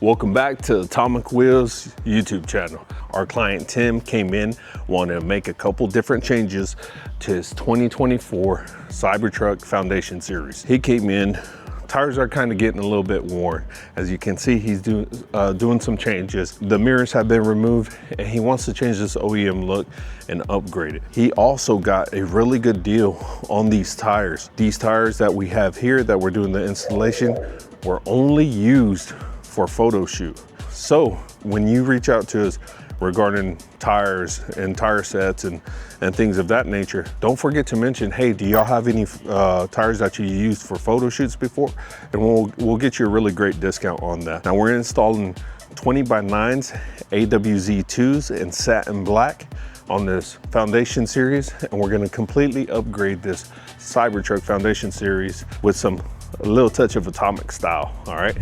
Welcome back to Atomic Wheels YouTube channel. Our client Tim came in, wanted to make a couple different changes to his 2024 Cybertruck Foundation Series. He came in, tires are kind of getting a little bit worn. As you can see, he's doing some changes. The mirrors have been removed and he wants to change this OEM look and upgrade it. He also got a really good deal on these tires. These tires that we have here that we're doing the installation were only used for photo shoot. So when you reach out to us regarding tires and tire sets and things of that nature, don't forget to mention, hey, do y'all have any tires that you used for photo shoots before? And we'll get you a really great discount on that. Now we're installing 20x9s, AWZ2s in satin black on this Foundation Series, and we're gonna completely upgrade this Cybertruck Foundation Series with a little touch of atomic style, all right?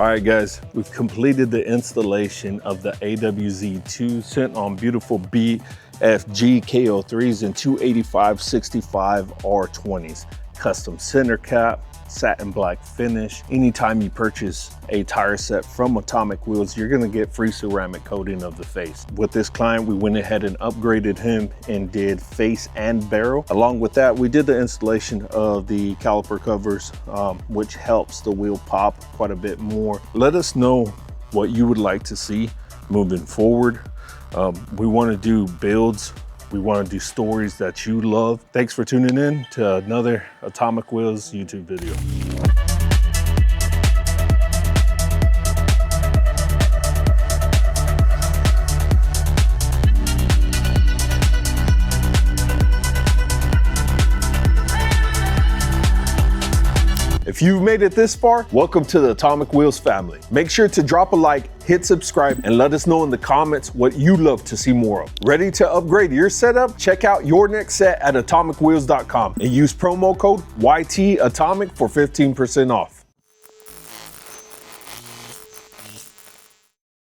All right, guys, we've completed the installation of the AWZ2 sent on beautiful BFG KO3s and 285/65 R20s. Custom center cap, satin black finish. Anytime you purchase a tire set from Atomic Wheels, you're gonna get free ceramic coating of the face. With this client, we went ahead and upgraded him and did face and barrel. Along with that, we did the installation of the caliper covers, which helps the wheel pop quite a bit more. Let us know what you would like to see moving forward. We wanna do builds. We want to do stories that you love. Thanks for tuning in to another Atomic Wheels YouTube video. If you've made it this far, welcome to the Atomic Wheels family. Make sure to drop a like, hit subscribe, and let us know in the comments what you love to see more of. Ready to upgrade your setup? Check out your next set at atomicwheels.com and use promo code YTAtomic for 15% off.